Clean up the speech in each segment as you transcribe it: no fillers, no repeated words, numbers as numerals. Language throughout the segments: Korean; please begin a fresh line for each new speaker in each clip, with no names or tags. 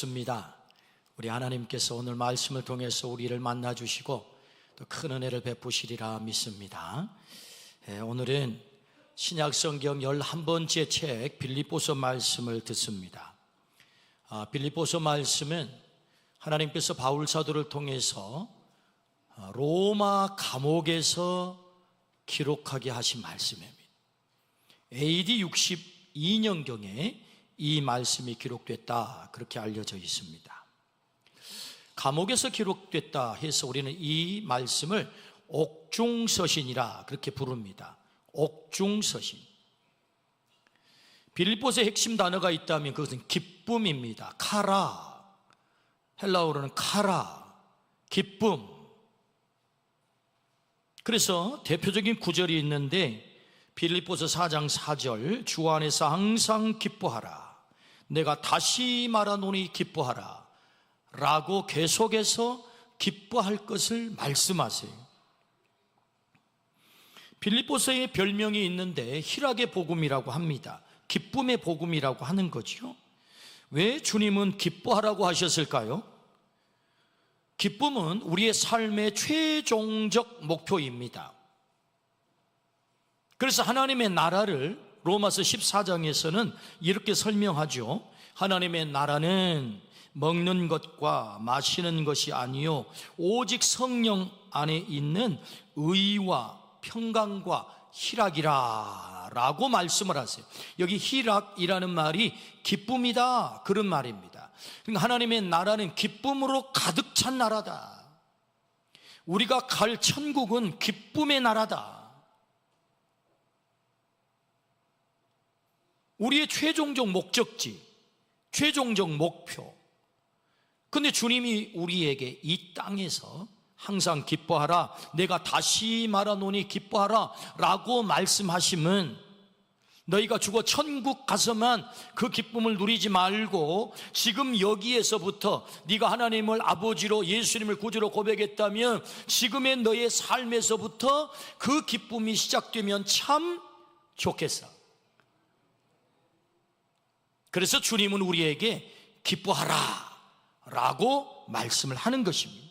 좋습니다. 우리 하나님께서 오늘 말씀을 통해서 우리를 만나주시고 또 큰 은혜를 베푸시리라 믿습니다. 오늘은 신약성경 11번째 책 빌립보서 말씀을 듣습니다. 빌립보서 말씀은 하나님께서 바울 사도를 통해서 로마 감옥에서 기록하게 하신 말씀입니다. AD 62년경에 이 말씀이 기록됐다, 그렇게 알려져 있습니다. 감옥에서 기록됐다 해서 우리는 이 말씀을 옥중서신이라 그렇게 부릅니다. 옥중서신. 빌립보서의 핵심 단어가 있다면 그것은 기쁨입니다. 카라, 헬라어로는 카라, 기쁨. 그래서 대표적인 구절이 있는데 빌립보서 4장 4절, 주 안에서 항상 기뻐하라, 내가 다시 말하노니 기뻐하라 라고 계속해서 기뻐할 것을 말씀하세요. 빌립보서에 별명이 있는데 희락의 복음이라고 합니다. 기쁨의 복음이라고 하는 거죠. 왜 주님은 기뻐하라고 하셨을까요? 기쁨은 우리의 삶의 최종적 목표입니다. 그래서 하나님의 나라를 로마서 14장에서는 이렇게 설명하죠. 하나님의 나라는 먹는 것과 마시는 것이 아니요 오직 성령 안에 있는 의와 평강과 희락이라 라고 말씀을 하세요. 여기 희락이라는 말이 기쁨이다, 그런 말입니다. 그러니까 하나님의 나라는 기쁨으로 가득 찬 나라다. 우리가 갈 천국은 기쁨의 나라다. 우리의 최종적 목적지, 최종적 목표. 근데 주님이 우리에게 이 땅에서 항상 기뻐하라, 내가 다시 말하노니 기뻐하라 라고 말씀하시면 너희가 죽어 천국 가서만 그 기쁨을 누리지 말고 지금 여기에서부터 네가 하나님을 아버지로, 예수님을 구주로 고백했다면 지금의 너의 삶에서부터 그 기쁨이 시작되면 참 좋겠어. 그래서 주님은 우리에게 기뻐하라 라고 말씀을 하는 것입니다.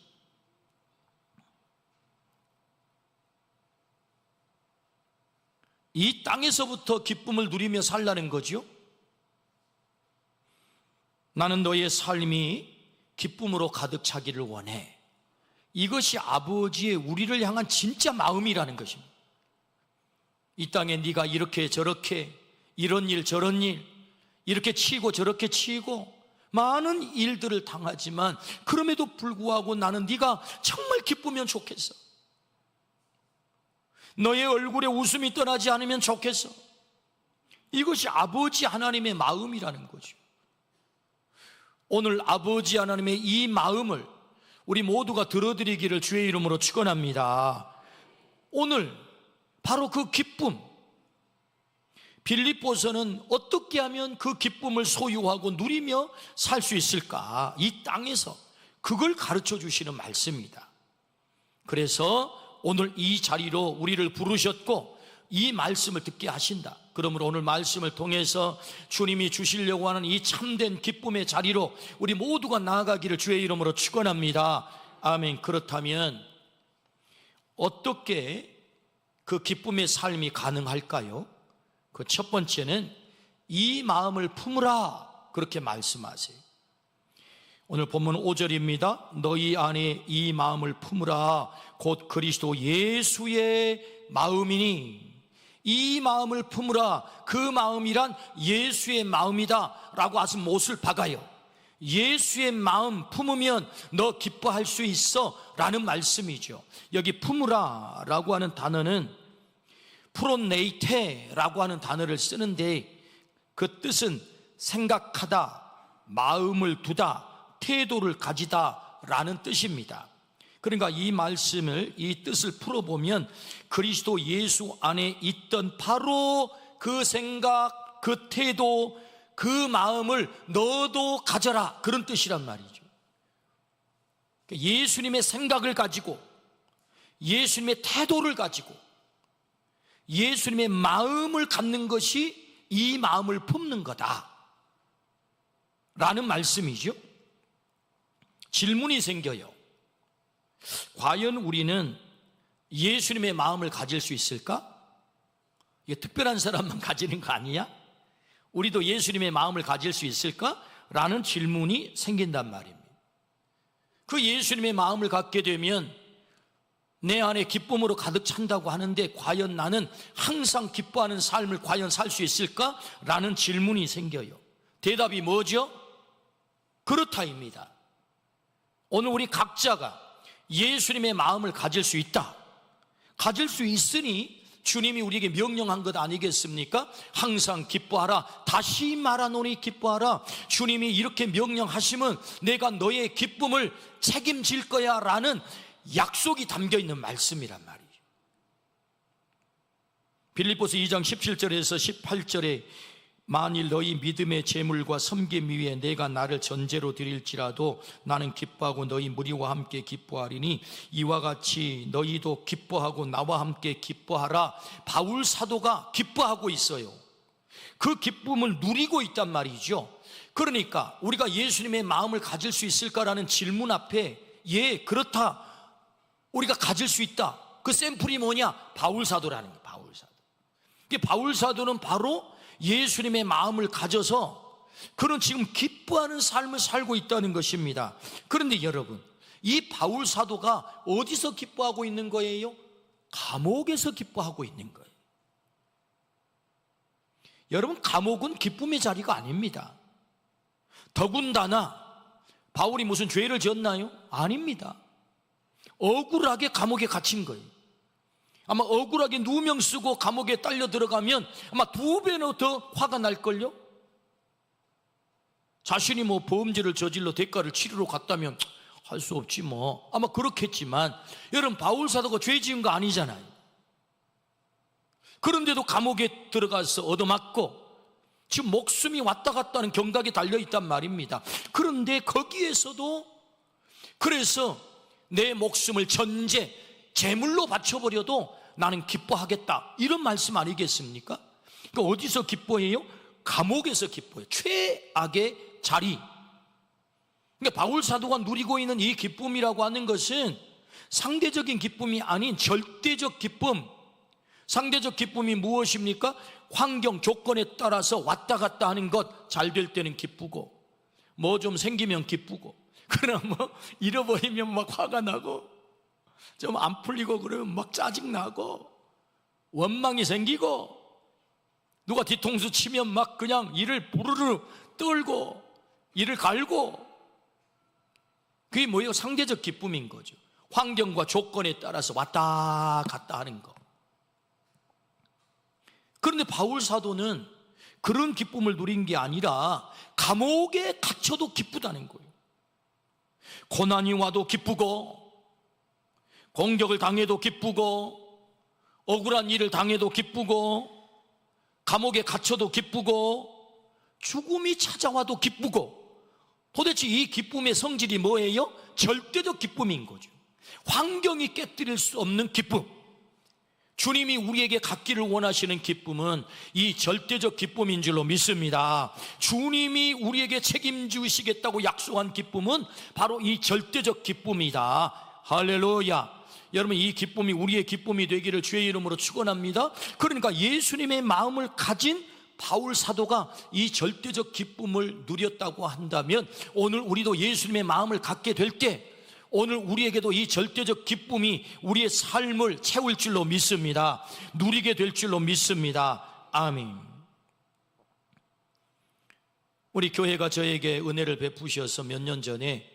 이 땅에서부터 기쁨을 누리며 살라는 거죠. 나는 너의 삶이 기쁨으로 가득 차기를 원해. 이것이 아버지의 우리를 향한 진짜 마음이라는 것입니다. 이 땅에 네가 이렇게 저렇게, 이런 일 저런 일, 이렇게 치고 저렇게 치고 많은 일들을 당하지만 그럼에도 불구하고 나는 네가 정말 기쁘면 좋겠어. 너의 얼굴에 웃음이 떠나지 않으면 좋겠어. 이것이 아버지 하나님의 마음이라는 거죠. 오늘 아버지 하나님의 이 마음을 우리 모두가 들어드리기를 주의 이름으로 축원합니다. 오늘 바로 그 기쁨, 빌립보서는 어떻게 하면 그 기쁨을 소유하고 누리며 살 수 있을까? 이 땅에서 그걸 가르쳐 주시는 말씀입니다. 그래서 오늘 이 자리로 우리를 부르셨고 이 말씀을 듣게 하신다. 그러므로 오늘 말씀을 통해서 주님이 주시려고 하는 이 참된 기쁨의 자리로 우리 모두가 나아가기를 주의 이름으로 축원합니다. 아멘. 그렇다면 어떻게 그 기쁨의 삶이 가능할까요? 그 첫 번째는 이 마음을 품으라, 그렇게 말씀하세요. 오늘 본문 5절입니다. 너희 안에 이 마음을 품으라, 곧 그리스도 예수의 마음이니. 이 마음을 품으라, 그 마음이란 예수의 마음이다 라고 아주 못을 박아요. 예수의 마음 품으면 너 기뻐할 수 있어 라는 말씀이죠. 여기 품으라 라고 하는 단어는 프로네이테라고 하는 단어를 쓰는데 그 뜻은 생각하다, 마음을 두다, 태도를 가지다 라는 뜻입니다. 그러니까 이 말씀을, 이 뜻을 풀어보면 그리스도 예수 안에 있던 바로 그 생각, 그 태도, 그 마음을 너도 가져라, 그런 뜻이란 말이죠. 예수님의 생각을 가지고, 예수님의 태도를 가지고, 예수님의 마음을 갖는 것이 이 마음을 품는 거다 라는 말씀이죠. 질문이 생겨요. 과연 우리는 예수님의 마음을 가질 수 있을까? 이게 특별한 사람만 가지는 거 아니야? 우리도 예수님의 마음을 가질 수 있을까? 라는 질문이 생긴단 말입니다. 그 예수님의 마음을 갖게 되면 내 안에 기쁨으로 가득 찬다고 하는데 과연 나는 항상 기뻐하는 삶을 과연 살 수 있을까? 라는 질문이 생겨요. 대답이 뭐죠? 그렇다입니다. 오늘 우리 각자가 예수님의 마음을 가질 수 있다. 가질 수 있으니 주님이 우리에게 명령한 것 아니겠습니까? 항상 기뻐하라. 다시 말하노니 기뻐하라. 주님이 이렇게 명령하시면 내가 너의 기쁨을 책임질 거야 라는 약속이 담겨있는 말씀이란 말이죠. 빌립보서 2장 17절에서 18절에 만일 너희 믿음의 재물과 섬김 위에 내가 나를 전제로 드릴지라도 나는 기뻐하고 너희 무리와 함께 기뻐하리니 이와 같이 너희도 기뻐하고 나와 함께 기뻐하라. 바울 사도가 기뻐하고 있어요. 그 기쁨을 누리고 있단 말이죠. 그러니까 우리가 예수님의 마음을 가질 수 있을까라는 질문 앞에 예, 그렇다. 우리가 가질 수 있다. 그 샘플이 뭐냐? 바울 사도라는 거예요. 바울 사도. 바울 사도는 바로 예수님의 마음을 가져서 그는 지금 기뻐하는 삶을 살고 있다는 것입니다. 그런데 여러분, 이 바울 사도가 어디서 기뻐하고 있는 거예요? 감옥에서 기뻐하고 있는 거예요. 여러분, 감옥은 기쁨의 자리가 아닙니다. 더군다나 바울이 무슨 죄를 지었나요? 아닙니다. 억울하게 감옥에 갇힌 거예요. 아마 억울하게 누명 쓰고 감옥에 딸려 들어가면 아마 2배나 더 화가 날걸요? 자신이 뭐 범죄를 저질러 대가를 치르러 갔다면 할 수 없지 뭐, 아마 그렇겠지만 여러분, 바울 사도가 죄 지은 거 아니잖아요. 그런데도 감옥에 들어가서 얻어맞고 지금 목숨이 왔다 갔다 하는 경각에 달려있단 말입니다. 그런데 거기에서도 그래서 내 목숨을 전제, 제물로 바쳐버려도 나는 기뻐하겠다, 이런 말씀 아니겠습니까? 그러니까 어디서 기뻐해요? 감옥에서 기뻐해요. 최악의 자리. 그러니까 바울 사도가 누리고 있는 이 기쁨이라고 하는 것은 상대적인 기쁨이 아닌 절대적 기쁨. 상대적 기쁨이 무엇입니까? 환경, 조건에 따라서 왔다 갔다 하는 것, 잘 될 때는 기쁘고 뭐 좀 생기면 기쁘고, 그러나 뭐 잃어버리면 막 화가 나고 좀 안 풀리고 그러면 막 짜증나고 원망이 생기고 누가 뒤통수 치면 막 그냥 이를 부르르 떨고 이를 갈고, 그게 뭐예요? 상대적 기쁨인 거죠. 환경과 조건에 따라서 왔다 갔다 하는 거. 그런데 바울 사도는 그런 기쁨을 누린 게 아니라 감옥에 갇혀도 기쁘다는 거예요. 고난이 와도 기쁘고, 공격을 당해도 기쁘고, 억울한 일을 당해도 기쁘고, 감옥에 갇혀도 기쁘고, 죽음이 찾아와도 기쁘고, 도대체 이 기쁨의 성질이 뭐예요? 절대적 기쁨인 거죠. 환경이 깨뜨릴 수 없는 기쁨. 주님이 우리에게 갖기를 원하시는 기쁨은 이 절대적 기쁨인 줄로 믿습니다. 주님이 우리에게 책임지시겠다고 약속한 기쁨은 바로 이 절대적 기쁨이다. 할렐루야. 여러분, 이 기쁨이 우리의 기쁨이 되기를 주의 이름으로 축원합니다. 그러니까 예수님의 마음을 가진 바울 사도가 이 절대적 기쁨을 누렸다고 한다면, 오늘 우리도 예수님의 마음을 갖게 될 때 오늘 우리에게도 이 절대적 기쁨이 우리의 삶을 채울 줄로 믿습니다. 누리게 될 줄로 믿습니다. 아멘. 우리 교회가 저에게 은혜를 베푸셔서 몇 년 전에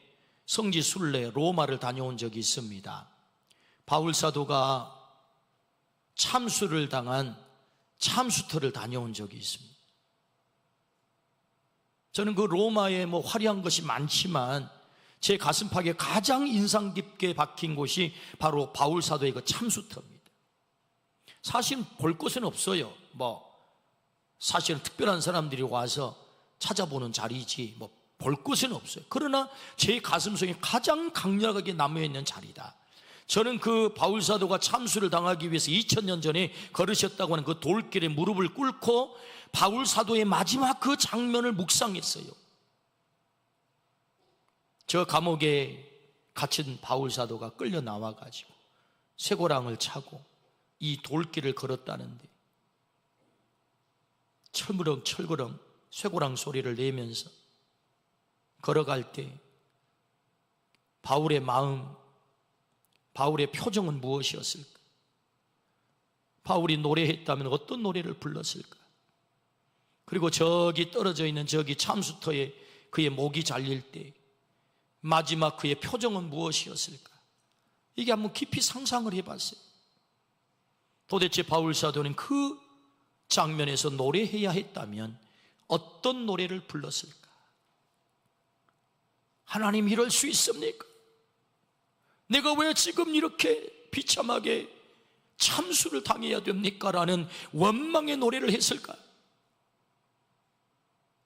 성지 순례 로마를 다녀온 적이 있습니다. 바울 사도가 참수를 당한 참수터를 다녀온 적이 있습니다. 저는 그 로마에 뭐 화려한 것이 많지만 제 가슴팍에 가장 인상 깊게 박힌 곳이 바로 바울 사도의 그 참수터입니다. 사실 볼 곳은 없어요. 뭐 사실은 특별한 사람들이 와서 찾아보는 자리지 뭐 볼 곳은 없어요. 그러나 제 가슴속에 가장 강력하게 남아있는 자리다. 저는 그 바울 사도가 참수를 당하기 위해서 2000년 전에 걸으셨다고 하는 그 돌길에 무릎을 꿇고 바울 사도의 마지막 그 장면을 묵상했어요. 저 감옥에 갇힌 바울 사도가 끌려 나와가지고 쇠고랑을 차고 이 돌길을 걸었다는데 철그렁 쇠고랑 소리를 내면서 걸어갈 때 바울의 마음, 바울의 표정은 무엇이었을까? 바울이 노래했다면 어떤 노래를 불렀을까? 그리고 저기 떨어져 있는 저기 참수터에 그의 목이 잘릴 때 마지막 그의 표정은 무엇이었을까? 이게 한번 깊이 상상을 해봤어요. 도대체 바울 사도는 그 장면에서 노래해야 했다면 어떤 노래를 불렀을까? 하나님, 이럴 수 있습니까? 내가 왜 지금 이렇게 비참하게 참수를 당해야 됩니까? 라는 원망의 노래를 했을까?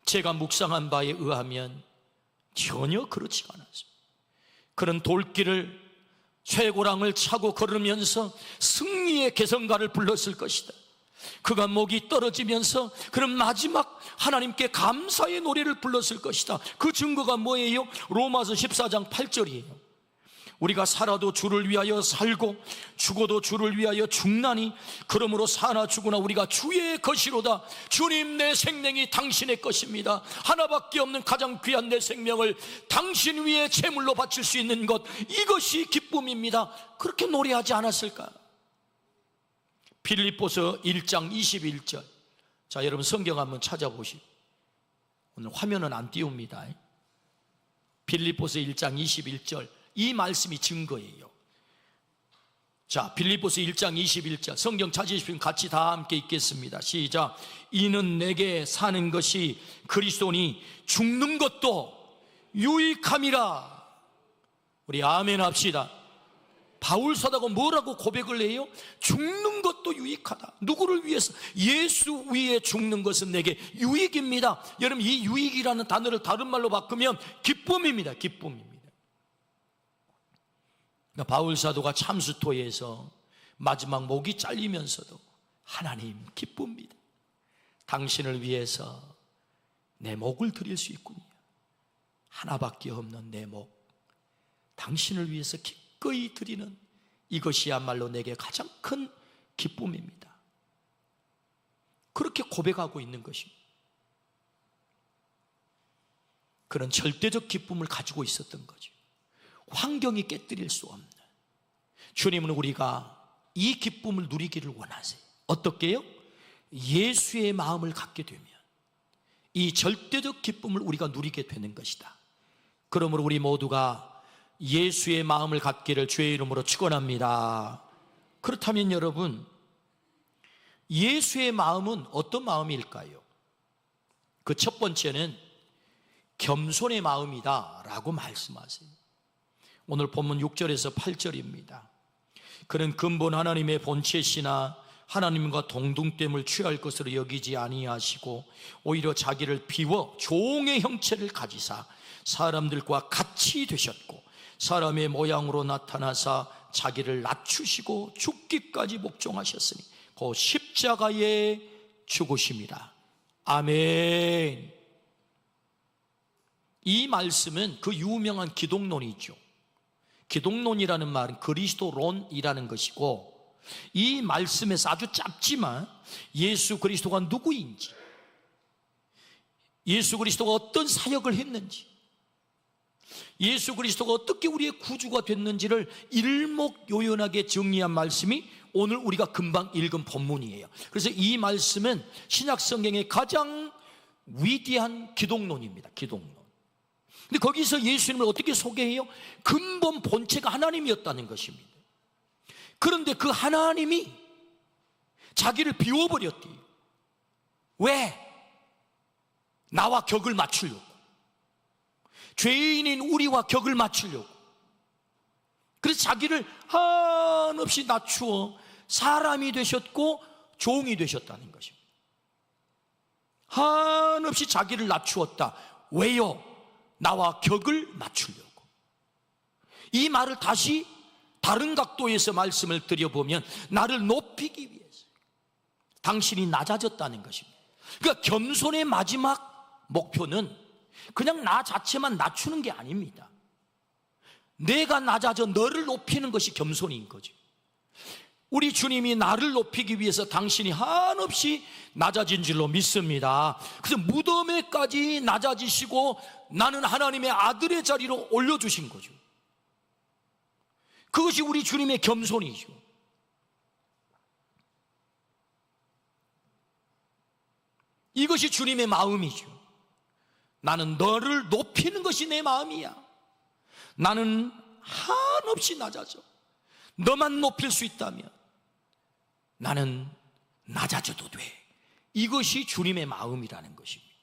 제가 묵상한 바에 의하면 전혀 그렇지가 않았습니다. 그런 돌길을 쇠고랑을 차고 걸으면서 승리의 개성가를 불렀을 것이다. 그가 목이 떨어지면서 그런 마지막 하나님께 감사의 노래를 불렀을 것이다. 그 증거가 뭐예요? 로마서 14장 8절이에요. 우리가 살아도 주를 위하여 살고 죽어도 주를 위하여 죽나니 그러므로 사나 죽으나 우리가 주의 것이로다. 주님, 내 생명이 당신의 것입니다. 하나밖에 없는 가장 귀한 내 생명을 당신 위에 제물로 바칠 수 있는 것, 이것이 기쁨입니다. 그렇게 노래하지 않았을까? 빌립보서 1장 21절. 자, 여러분 성경 한번 찾아보시고, 오늘 화면은 안 띄웁니다. 빌립보서 1장 21절, 이 말씀이 증거예요. 자, 빌립보서 1장 21절 성경 찾으시면 같이 다 함께 읽겠습니다. 시작. 이는 내게 사는 것이 그리스도니 죽는 것도 유익함이라. 우리 아멘 합시다. 바울 사도가 뭐라고 고백을 해요? 죽는 것도 유익하다. 누구를 위해서? 예수 위에 죽는 것은 내게 유익입니다. 여러분, 이 유익이라는 단어를 다른 말로 바꾸면 기쁨입니다. 기쁨입니다. 그러니까 바울 사도가 참수토에서 마지막 목이 잘리면서도 하나님, 기쁩니다. 당신을 위해서 내 목을 드릴 수 있군요. 하나밖에 없는 내 목, 당신을 위해서 기꺼이 드리는 이것이야말로 내게 가장 큰 기쁨입니다. 그렇게 고백하고 있는 것입니다. 그런 절대적 기쁨을 가지고 있었던 거죠. 환경이 깨뜨릴 수 없는. 주님은 우리가 이 기쁨을 누리기를 원하세요. 어떻게 해요? 예수의 마음을 갖게 되면 이 절대적 기쁨을 우리가 누리게 되는 것이다. 그러므로 우리 모두가 예수의 마음을 갖기를 주의 이름으로 축원합니다. 그렇다면 여러분, 예수의 마음은 어떤 마음일까요? 그 첫 번째는 겸손의 마음이다 라고 말씀하세요. 오늘 본문 6절에서 8절입니다. 그는 근본 하나님의 본체시나 하나님과 동등됨을 취할 것으로 여기지 아니하시고 오히려 자기를 비워 종의 형체를 가지사 사람들과 같이 되셨고 사람의 모양으로 나타나사 자기를 낮추시고 죽기까지 복종하셨으니 그 십자가에 죽으심이라. 아멘. 이 말씀은 그 유명한 기독론이죠. 기독론이라는 말은 그리스도론이라는 것이고, 이 말씀에서 아주 짧지만 예수 그리스도가 누구인지, 예수 그리스도가 어떤 사역을 했는지, 예수 그리스도가 어떻게 우리의 구주가 됐는지를 일목요연하게 정리한 말씀이 오늘 우리가 금방 읽은 본문이에요. 그래서 이 말씀은 신약 성경의 가장 위대한 기독론입니다. 기독론. 근데 거기서 예수님을 어떻게 소개해요? 근본 본체가 하나님이었다는 것입니다. 그런데 그 하나님이 자기를 비워버렸대요. 왜? 나와 격을 맞추려고. 죄인인 우리와 격을 맞추려고. 그래서 자기를 한없이 낮추어 사람이 되셨고 종이 되셨다는 것입니다. 한없이 자기를 낮추었다. 왜요? 나와 격을 맞추려고. 이 말을 다시 다른 각도에서 말씀을 드려보면 나를 높이기 위해서. 당신이 낮아졌다는 것입니다. 그러니까 겸손의 마지막 목표는 그냥 나 자체만 낮추는 게 아닙니다. 내가 낮아져 너를 높이는 것이 겸손인 거죠. 우리 주님이 나를 높이기 위해서 당신이 한없이 낮아진 줄로 믿습니다. 그래서 무덤에까지 낮아지시고 나는 하나님의 아들의 자리로 올려주신 거죠. 그것이 우리 주님의 겸손이죠. 이것이 주님의 마음이죠. 나는 너를 높이는 것이 내 마음이야. 나는 한없이 낮아져 너만 높일 수 있다면 나는 낮아져도 돼. 이것이 주님의 마음이라는 것입니다.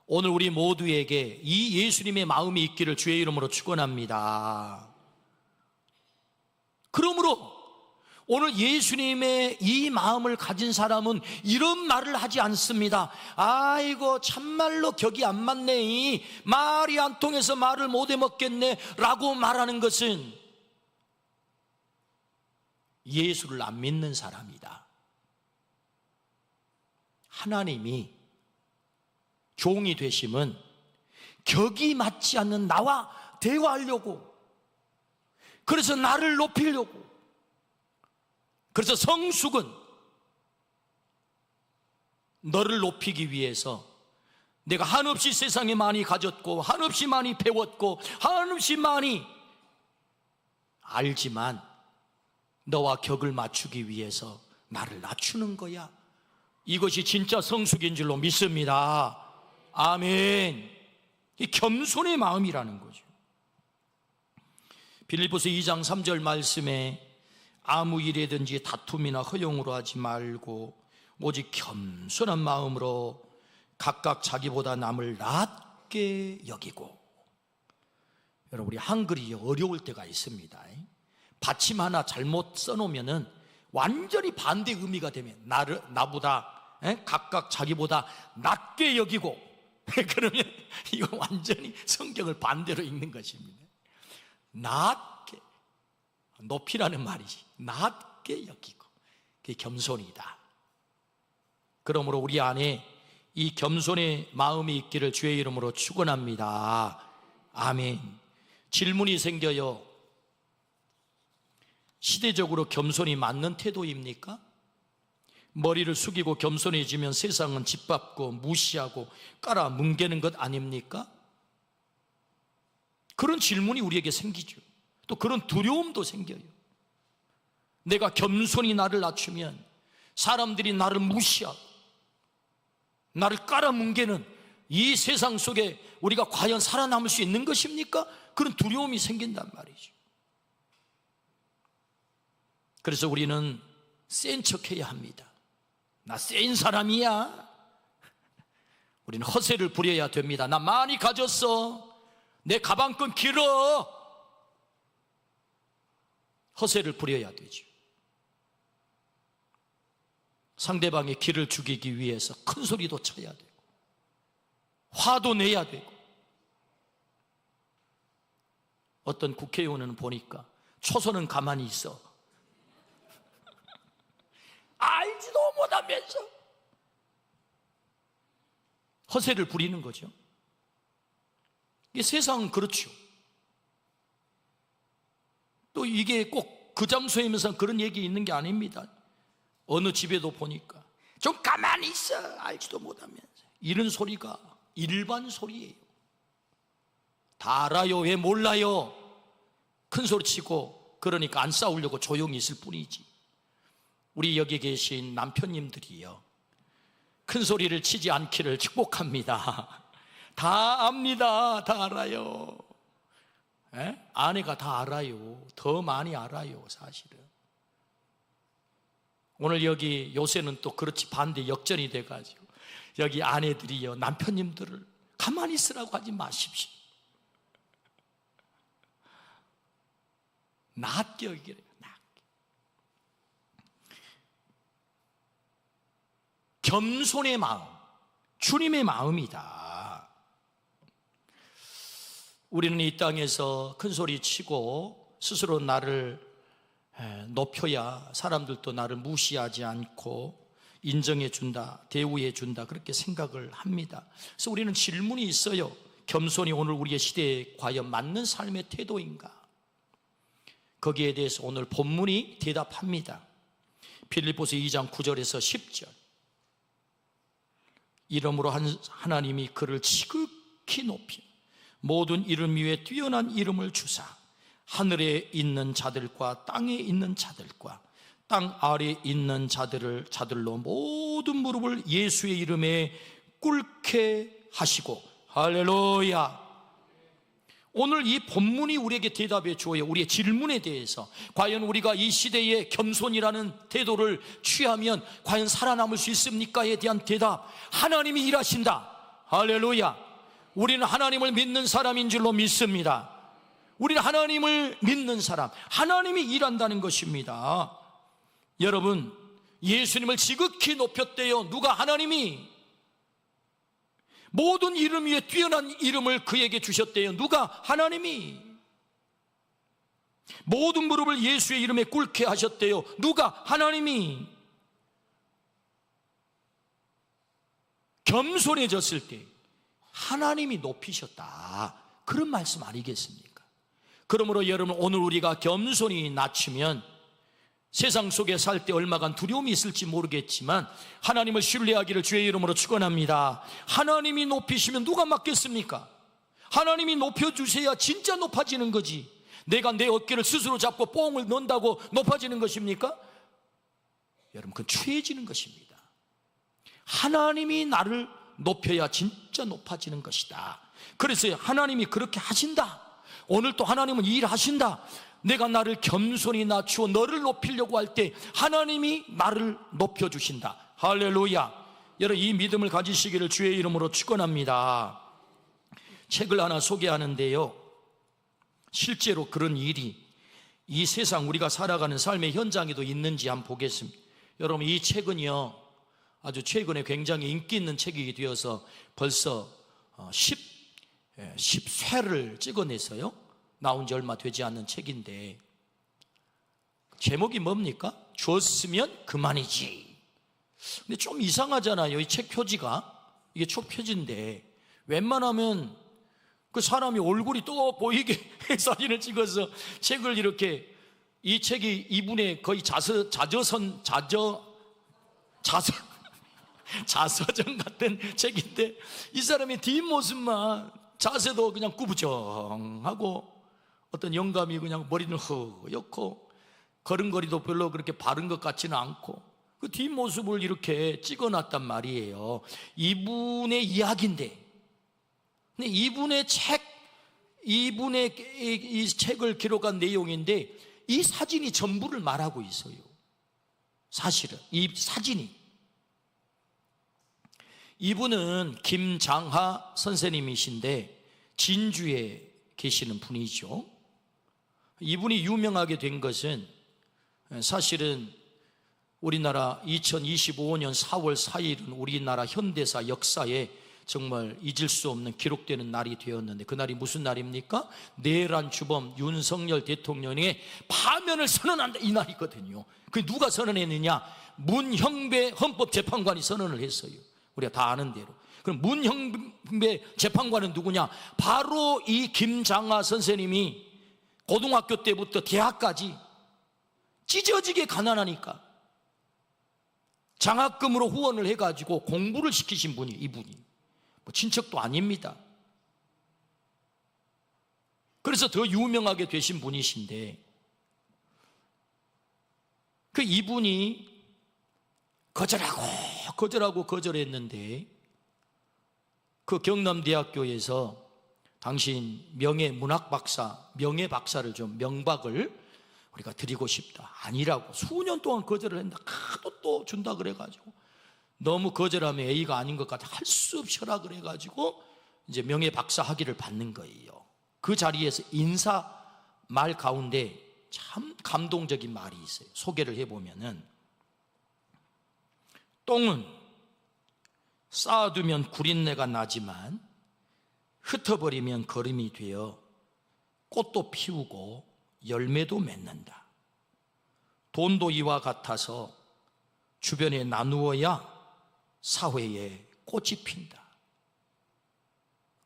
오늘 우리 모두에게 이 예수님의 마음이 있기를 주의 이름으로 축원합니다. 그러므로 오늘 예수님의 이 마음을 가진 사람은 이런 말을 하지 않습니다. 아이고 참말로 격이 안 맞네, 말이 안 통해서 말을 못 해먹겠네 라고 말하는 것은 예수를 안 믿는 사람이다. 하나님이 종이 되심은 격이 맞지 않는 나와 대화하려고, 그래서 나를 높이려고, 그래서 성숙은 너를 높이기 위해서 내가 한없이 세상에 많이 가졌고 한없이 많이 배웠고 한없이 많이 알지만 너와 격을 맞추기 위해서 나를 낮추는 거야. 이것이 진짜 성숙인 줄로 믿습니다. 아멘. 이 겸손의 마음이라는 거죠. 빌립보서 2장 3절 말씀에 아무 일이든지 다툼이나 허용으로 하지 말고 오직 겸손한 마음으로 각각 자기보다 남을 낮게 여기고. 여러분, 우리 한글이 어려울 때가 있습니다. 받침 하나 잘못 써놓으면 완전히 반대 의미가 되면 나보다 각각 자기보다 낮게 여기고 그러면 이거 완전히 성경을 반대로 읽는 것입니다. 낮게, 높이라는 말이지. 낮게 여기고, 그게 겸손이다. 그러므로 우리 안에 이 겸손의 마음이 있기를 주의 이름으로 축원합니다. 아멘. 질문이 생겨요. 시대적으로 겸손이 맞는 태도입니까? 머리를 숙이고 겸손해지면 세상은 짓밟고 무시하고 깔아뭉개는 것 아닙니까? 그런 질문이 우리에게 생기죠. 또 그런 두려움도 생겨요. 내가 겸손히 나를 낮추면 사람들이 나를 무시하고 나를 깔아뭉개는 이 세상 속에 우리가 과연 살아남을 수 있는 것입니까? 그런 두려움이 생긴단 말이죠. 그래서 우리는 센 척해야 합니다. 나 센 사람이야. 우리는 허세를 부려야 됩니다. 나 많이 가졌어. 내 가방끈 길어. 허세를 부려야 되죠. 상대방의 기를 죽이기 위해서 큰 소리도 쳐야 되고 화도 내야 되고. 어떤 국회의원은 보니까 초선은 가만히 있어. 알지도 못하면서 허세를 부리는 거죠. 이게 세상은 그렇죠. 또 이게 꼭 그 장소에서 그런 얘기 있는 게 아닙니다. 어느 집에도 보니까 좀 가만히 있어, 알지도 못하면서, 이런 소리가 일반 소리예요. 다 알아요, 왜 몰라요? 큰 소리 치고 그러니까 안 싸우려고 조용히 있을 뿐이지. 우리 여기 계신 남편님들이요, 큰 소리를 치지 않기를 축복합니다. 다 압니다. 다 알아요. 아내가 다 알아요. 더 많이 알아요, 사실은. 오늘 여기 요새는 또 그렇지 반대 역전이 돼가지고 여기 아내들이요, 남편님들을 가만히 있으라고 하지 마십시오. 낮게 여기래. 낮게. 겸손의 마음, 주님의 마음이다. 우리는 이 땅에서 큰 소리 치고 스스로 나를 높여야 사람들도 나를 무시하지 않고 인정해 준다, 대우해 준다, 그렇게 생각을 합니다. 그래서 우리는 질문이 있어요. 겸손이 오늘 우리의 시대에 과연 맞는 삶의 태도인가? 거기에 대해서 오늘 본문이 대답합니다. 빌립보서 2장 9절에서 10절. 이러므로 하나님이 그를 지극히 높이 모든 이름 위에 뛰어난 이름을 주사 하늘에 있는 자들과 땅에 있는 자들과 땅 아래에 있는 자들로 모든 무릎을 예수의 이름에 꿇게 하시고. 할렐루야. 오늘 이 본문이 우리에게 대답해 주어요. 우리의 질문에 대해서 과연 우리가 이 시대에 겸손이라는 태도를 취하면 과연 살아남을 수 있습니까에 대한 대답. 하나님이 일하신다. 할렐루야. 우리는 하나님을 믿는 사람인 줄로 믿습니다. 우리는 하나님을 믿는 사람, 하나님이 일한다는 것입니다. 여러분, 예수님을 지극히 높였대요. 누가? 하나님이. 모든 이름 위에 뛰어난 이름을 그에게 주셨대요. 누가? 하나님이. 모든 무릎을 예수의 이름에 꿇게 하셨대요. 누가? 하나님이. 겸손해졌을 때 하나님이 높이셨다, 그런 말씀 아니겠습니까? 그러므로 여러분, 오늘 우리가 겸손히 낮추면 세상 속에 살 때 얼마간 두려움이 있을지 모르겠지만 하나님을 신뢰하기를 주의 이름으로 축원합니다. 하나님이 높이시면 누가 막겠습니까? 하나님이 높여주셔야 진짜 높아지는 거지. 내가 내 어깨를 스스로 잡고 뽕을 넣는다고 높아지는 것입니까? 여러분, 그건 취해지는 것입니다. 하나님이 나를 높여야 진짜 높아지는 것이다. 그래서 하나님이 그렇게 하신다. 오늘 또 하나님은 일하신다. 내가 나를 겸손히 낮추어 너를 높이려고 할 때 하나님이 나를 높여주신다. 할렐루야. 여러분, 이 믿음을 가지시기를 주의 이름으로 축원합니다. 책을 하나 소개하는데요, 실제로 그런 일이 이 세상 우리가 살아가는 삶의 현장에도 있는지 한번 보겠습니다. 여러분, 이 책은요 아주 최근에 굉장히 인기 있는 책이 되어서 벌써 10쇄를 찍어내서요 나온 지 얼마 되지 않는 책인데, 제목이 뭡니까? 줬으면 그만이지. 근데 좀 이상하잖아요. 이 책 표지가, 이게 책 표지인데 웬만하면 그 사람이 얼굴이 또 보이게 사진을 찍어서 책을 이렇게, 이 책이 이분의 거의 자서전 같은 책인데, 이 사람의 뒷모습만, 자세도 그냥 구부정하고 어떤 영감이 그냥 머리는 허옇고 걸음걸이도 별로 그렇게 바른 것 같지는 않고, 그 뒷모습을 이렇게 찍어놨단 말이에요. 이분의 이야기인데, 근데 이분의 이 책을 기록한 내용인데 이 사진이 전부를 말하고 있어요. 사실은 이 사진이, 이분은 김장하 선생님이신데 진주에 계시는 분이죠. 이분이 유명하게 된 것은 사실은 우리나라 2025년 4월 4일은 우리나라 현대사 역사에 정말 잊을 수 없는 기록되는 날이 되었는데, 그날이 무슨 날입니까? 내란 주범 윤석열 대통령의 파면을 선언한다, 이 날이거든요. 그 누가 선언했느냐? 문형배 헌법재판관이 선언을 했어요. 우리가 다 아는 대로. 그럼 문형배 재판관은 누구냐? 바로 이 김장하 선생님이 고등학교 때부터 대학까지 찢어지게 가난하니까 장학금으로 후원을 해가지고 공부를 시키신 분이, 이분이 뭐 친척도 아닙니다. 그래서 더 유명하게 되신 분이신데, 그 이분이 거절했는데 그 경남대학교에서 당신 명예 박사를 좀 명박을 우리가 드리고 싶다. 아니라고 수년 동안 거절을 했는데 하도 또 준다 그래가지고 너무 거절하면 A가 아닌 것 같아 할 수 없이 허락을 해가지고 이제 명예 박사 학위를 받는 거예요. 그 자리에서 인사 말 가운데 참 감동적인 말이 있어요. 소개를 해보면은, 똥은 쌓아두면 구린내가 나지만 흩어버리면 거름이 되어 꽃도 피우고 열매도 맺는다. 돈도 이와 같아서 주변에 나누어야 사회에 꽃이 핀다.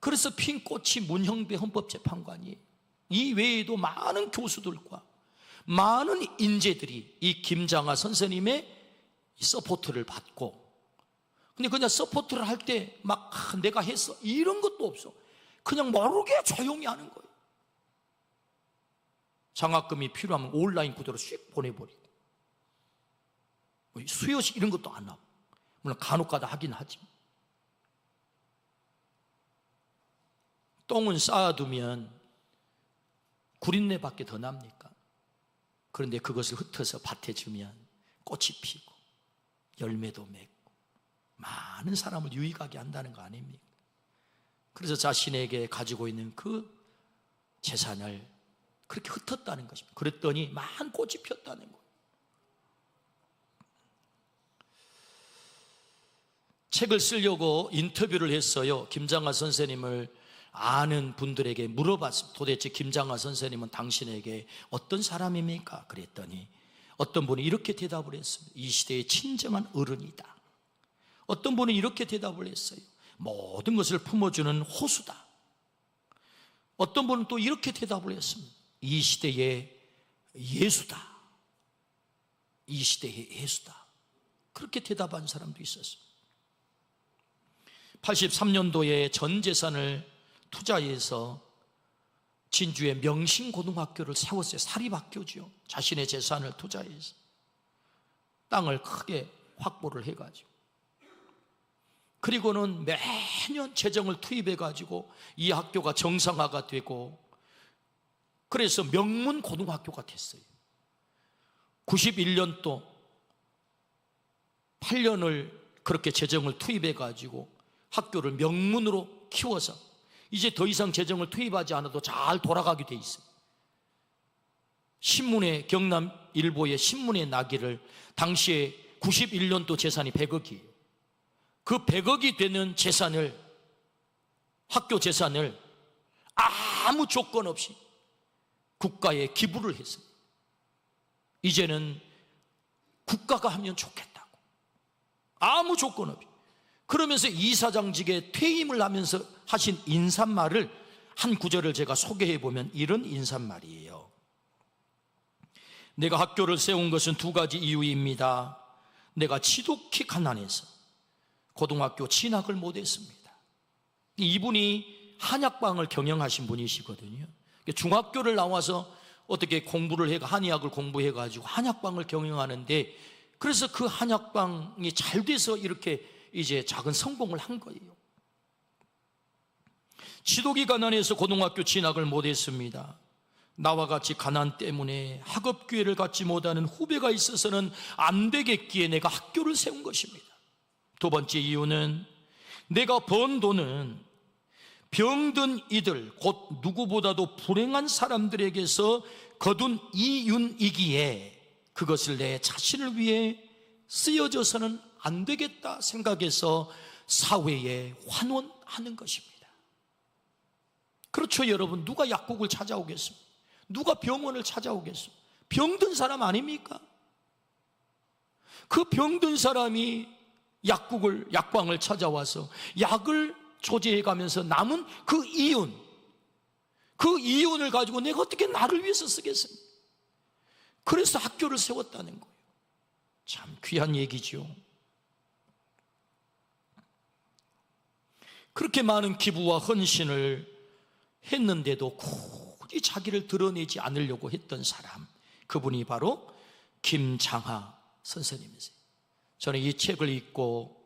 그래서 핀 꽃이 문형배 헌법재판관이에요. 이 외에도 많은 교수들과 많은 인재들이 이 김장하 선생님의 서포트를 받고, 근데 그냥 서포트를 할 때 막 내가 했어 이런 것도 없어. 그냥 모르게 조용히 하는 거예요. 장학금이 필요하면 온라인 구조로 씩 보내버리고, 수요식 이런 것도 안 하고, 물론 간혹가다 하긴 하지. 똥은 쌓아두면 구린내밖에 더 납니까? 그런데 그것을 흩어서 밭에 주면 꽃이 피고 열매도 맺고 많은 사람을 유익하게 한다는 거 아닙니까? 그래서 자신에게 가지고 있는 그 재산을 그렇게 흩었다는 것입니다. 그랬더니 많은 꽃이 폈다는 거예요. 책을 쓰려고 인터뷰를 했어요. 김장하 선생님을 아는 분들에게 물어봤습니다. 도대체 김장하 선생님은 당신에게 어떤 사람입니까? 그랬더니 어떤 분이 이렇게 대답을 했습니다. 이 시대의 친정한 어른이다. 어떤 분은 이렇게 대답을 했어요. 모든 것을 품어주는 호수다. 어떤 분은 또 이렇게 대답을 했습니다. 이 시대의 예수다. 이 시대의 예수다. 그렇게 대답한 사람도 있었습니다. 83년도에 전 재산을 투자해서 진주의 명신고등학교를 세웠어요. 사립학교죠. 자신의 재산을 투자해서 땅을 크게 확보를 해가지고, 그리고는 매년 재정을 투입해가지고 이 학교가 정상화가 되고, 그래서 명문고등학교가 됐어요. 91년도 8년을 그렇게 재정을 투입해가지고 학교를 명문으로 키워서 이제 더 이상 재정을 투입하지 않아도 잘 돌아가게 돼 있어요. 신문에, 경남일보의 신문에 나기를, 당시에 91년도 재산이 100억이에요. 그 100억이 되는 재산을, 학교 재산을 아무 조건 없이 국가에 기부를 했어요. 이제는 국가가 하면 좋겠다고, 아무 조건 없이. 그러면서 이사장직에 퇴임을 하면서 하신 인사말을, 한 구절을 제가 소개해 보면 이런 인사말이에요. 내가 학교를 세운 것은 두 가지 이유입니다. 내가 지독히 가난해서 고등학교 진학을 못했습니다. 이분이 한약방을 경영하신 분이시거든요. 중학교를 나와서 어떻게 공부를 해가 한의학을 공부해가지고 한약방을 경영하는데, 그래서 그 한약방이 잘 돼서 이렇게 이제 작은 성공을 한 거예요. 지독이 가난해서 고등학교 진학을 못했습니다. 나와 같이 가난 때문에 학업 기회를 갖지 못하는 후배가 있어서는 안 되겠기에 내가 학교를 세운 것입니다. 두 번째 이유는 내가 번 돈은 병든 이들, 곧 누구보다도 불행한 사람들에게서 거둔 이윤이기에 그것을 내 자신을 위해 쓰여져서는 안 되겠다 생각해서 사회에 환원하는 것입니다. 그렇죠, 여러분. 누가 약국을 찾아오겠습니까? 누가 병원을 찾아오겠습니까? 병든 사람 아닙니까? 그 병든 사람이 약방을 찾아와서 약을 조제해 가면서 남은 그 이윤을 가지고 내가 어떻게 나를 위해서 쓰겠습니까? 그래서 학교를 세웠다는 거예요. 참 귀한 얘기죠. 그렇게 많은 기부와 헌신을 했는데도 굳이 자기를 드러내지 않으려고 했던 사람, 그분이 바로 김장하 선생님이세요. 저는 이 책을 읽고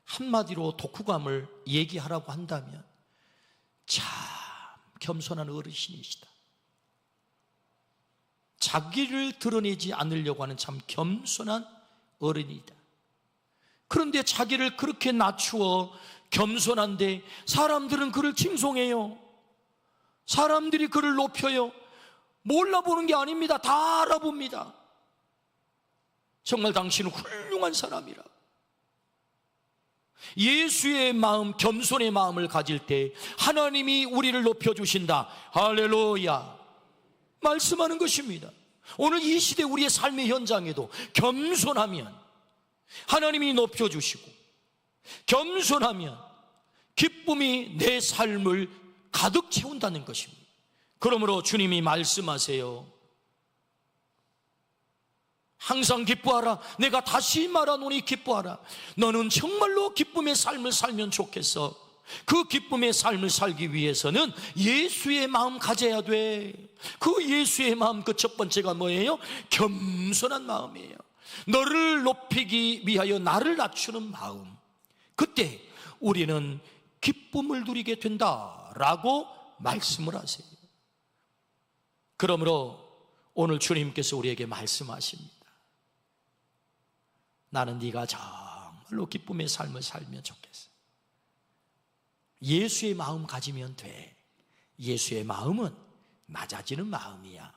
한마디로 독후감을 얘기하라고 한다면 참 겸손한 어르신이시다. 자기를 드러내지 않으려고 하는 참 겸손한 어른이다. 그런데 자기를 그렇게 낮추어 겸손한데 사람들은 그를 칭송해요. 사람들이 그를 높여요. 몰라보는 게 아닙니다. 다 알아봅니다. 정말 당신은 훌륭한 사람이라. 예수의 마음, 겸손의 마음을 가질 때 하나님이 우리를 높여주신다. 할렐루야 말씀하는 것입니다. 오늘 이 시대 우리의 삶의 현장에도 겸손하면 하나님이 높여주시고, 겸손하면 기쁨이 내 삶을 가득 채운다는 것입니다. 그러므로 주님이 말씀하세요. 항상 기뻐하라. 내가 다시 말하노니 기뻐하라. 너는 정말로 기쁨의 삶을 살면 좋겠어. 그 기쁨의 삶을 살기 위해서는 예수의 마음 가져야 돼. 그 예수의 마음, 그 첫 번째가 뭐예요? 겸손한 마음이에요. 너를 높이기 위하여 나를 낮추는 마음. 그때 우리는 기쁨을 누리게 된다라고 말씀을 하세요. 그러므로 오늘 주님께서 우리에게 말씀하십니다. 나는 네가 정말로 기쁨의 삶을 살면 좋겠어. 예수의 마음 가지면 돼. 예수의 마음은 낮아지는 마음이야.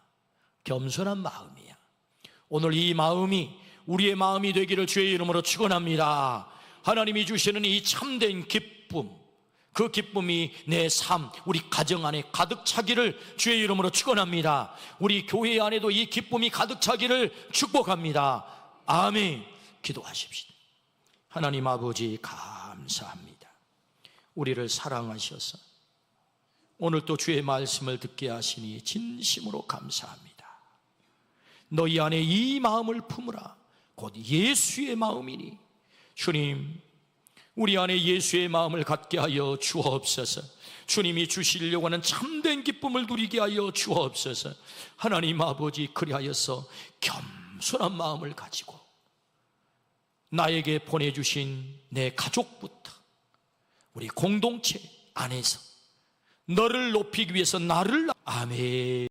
겸손한 마음이야. 오늘 이 마음이 우리의 마음이 되기를 주의 이름으로 축원합니다. 하나님이 주시는 이 참된 기쁨, 그 기쁨이 내 삶, 우리 가정 안에 가득 차기를 주의 이름으로 축원합니다. 우리 교회 안에도 이 기쁨이 가득 차기를 축복합니다. 아멘. 기도하십시다. 하나님 아버지 감사합니다. 우리를 사랑하셔서 오늘 또 주의 말씀을 듣게 하시니 진심으로 감사합니다. 너희 안에 이 마음을 품으라. 곧 예수의 마음이니 주님, 우리 안에 예수의 마음을 갖게 하여 주옵소서. 주님이 주시려고 하는 참된 기쁨을 누리게 하여 주옵소서. 하나님 아버지, 그리하여서 겸손한 마음을 가지고 나에게 보내주신 내 가족부터 우리 공동체 안에서 너를 높이기 위해서 나를 아멘.